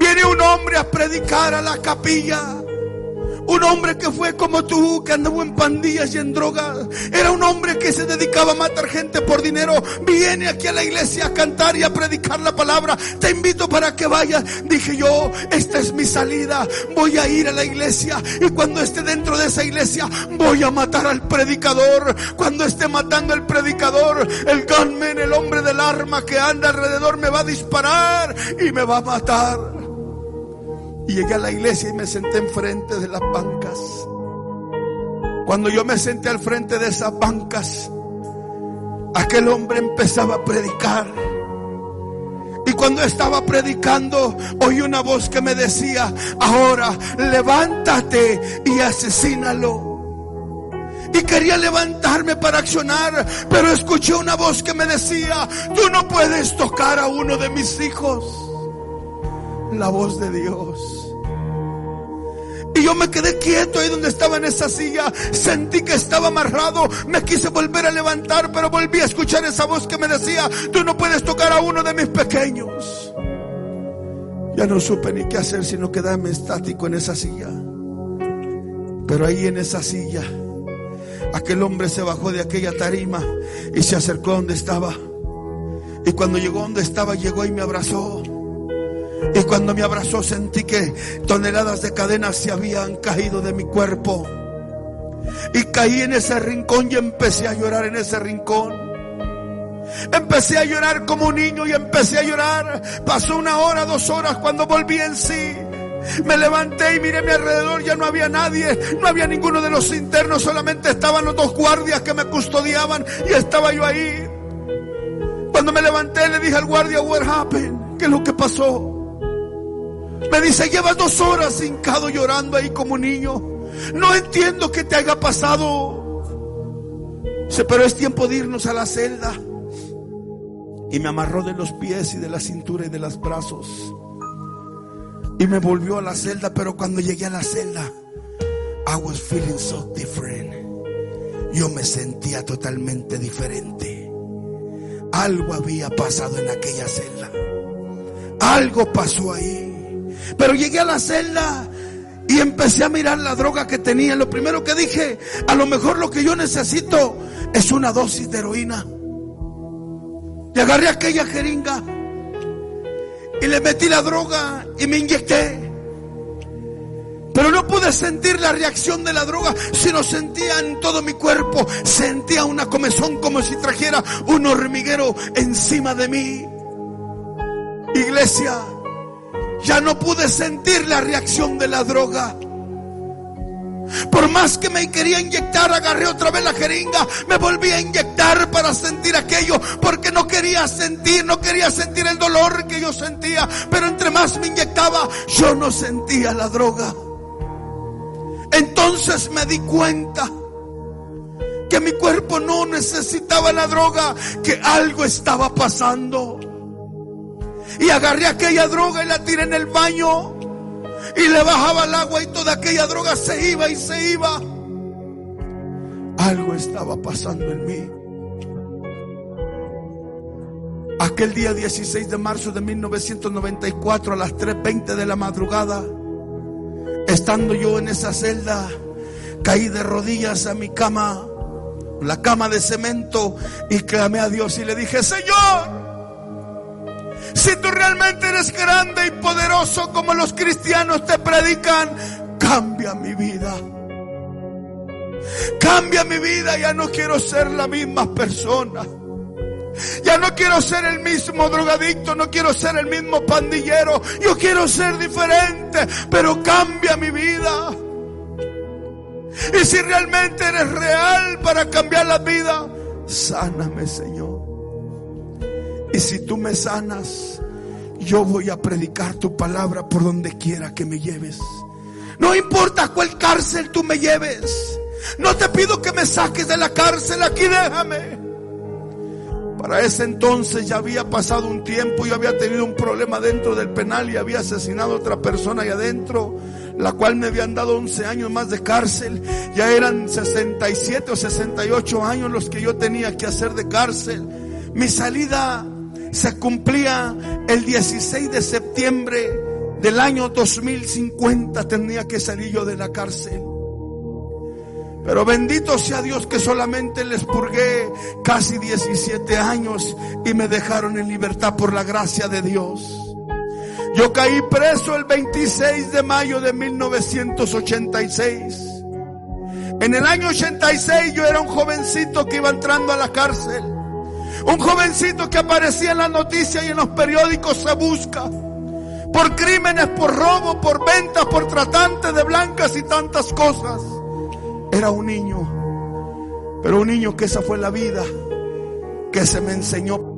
Viene un hombre a predicar a la capilla. Un hombre que fue como tú, que andaba en pandillas y en drogas. Era un hombre que se dedicaba a matar gente por dinero. Viene aquí a la iglesia a cantar y a predicar la palabra. Te invito para que vayas. Dije yo, esta es mi salida. Voy a ir a la iglesia. Y cuando esté dentro de esa iglesia, voy a matar al predicador. Cuando esté matando al predicador, el gunman, el hombre del arma que anda alrededor, me va a disparar y me va a matar. Y llegué a la iglesia y me senté enfrente de las bancas. Cuando yo me senté al frente de esas bancas, aquel hombre empezaba a predicar. Y cuando estaba predicando, oí una voz que me decía: ahora levántate y asesínalo. Y quería levantarme para accionar, pero escuché una voz que me decía: tú no puedes tocar a uno de mis hijos. La voz de Dios. Y yo me quedé quieto ahí donde estaba en esa silla. Sentí que estaba amarrado. Me quise volver a levantar, pero volví a escuchar esa voz que me decía: tú no puedes tocar a uno de mis pequeños. Ya no supe ni qué hacer sino quedarme estático en esa silla. Pero ahí en esa silla, aquel hombre se bajó de aquella tarima y se acercó donde estaba. Y cuando llegó donde estaba, llegó y me abrazó. Y cuando me abrazó, sentí que toneladas de cadenas se habían caído de mi cuerpo. Y caí en ese rincón y empecé a llorar en ese rincón. Empecé a llorar como un niño y empecé a llorar. Pasó 1 hora, 2 horas. Cuando volví en sí, me levanté y miré a mi alrededor. Ya no había nadie, no había ninguno de los internos. Solamente estaban los 2 guardias que me custodiaban. Y estaba yo ahí. Cuando me levanté, le dije al guardia: what happened? ¿Qué es lo que pasó? Me dice: llevas 2 horas hincado llorando ahí como niño. No entiendo qué te haya pasado. Dice: pero es tiempo de irnos a la celda. Y me amarró de los pies y de la cintura y de los brazos. Y me volvió a la celda. Pero cuando llegué a la celda, I was feeling so different. Yo me sentía totalmente diferente. Algo había pasado en aquella celda. Algo pasó ahí. Pero llegué a la celda y empecé a mirar la droga que tenía. Lo primero que dije: a lo mejor lo que yo necesito es una dosis de heroína. Y agarré aquella jeringa y le metí la droga y me inyecté. Pero no pude sentir la reacción de la droga, sino sentía en todo mi cuerpo. Sentía una comezón como si trajera un hormiguero encima de mí. Iglesia, ya no pude sentir la reacción de la droga. Por más que me quería inyectar, agarré otra vez la jeringa, me volví a inyectar para sentir aquello, porque no quería sentir el dolor que yo sentía. Pero entre más me inyectaba, yo no sentía la droga. Entonces me di cuenta que mi cuerpo no necesitaba la droga, que algo estaba pasando. Y agarré aquella droga y la tiré en el baño. Y le bajaba el agua y toda aquella droga se iba y se iba. Algo estaba pasando en mí. Aquel día 16 de marzo de 1994 a las 3:20 de la madrugada, estando yo en esa celda, caí de rodillas a mi cama, la cama de cemento, y clamé a Dios y le dije: Señor, si tú realmente eres grande y poderoso como los cristianos te predican, cambia mi vida. Cambia mi vida. Ya no quiero ser la misma persona. Ya no quiero ser el mismo drogadicto. No quiero ser el mismo pandillero. Yo quiero ser diferente, pero cambia mi vida. Y si realmente eres real para cambiar la vida, sáname, Señor. Y si tú me sanas, yo voy a predicar tu palabra por donde quiera que me lleves. No importa a cuál cárcel tú me lleves. No te pido que me saques de la cárcel, aquí déjame. Para ese entonces ya había pasado un tiempo. Yo había tenido un problema dentro del penal y había asesinado a otra persona ahí adentro, la cual me habían dado 11 años más de cárcel. Ya eran 67 o 68 años los que yo tenía que hacer de cárcel. Mi salida se cumplía el 16 de septiembre del año 2050 tenía que salir yo de la cárcel. Pero bendito sea Dios que solamente les purgué casi 17 años y me dejaron en libertad por la gracia de Dios. Yo caí preso el 26 de mayo de 1986. En el año 86 yo era un jovencito que iba entrando a la cárcel. Un jovencito que aparecía en las noticias y en los periódicos se busca. Por crímenes, por robo, por ventas, por tratantes de blancas y tantas cosas. Era un niño, pero un niño que esa fue la vida que se me enseñó.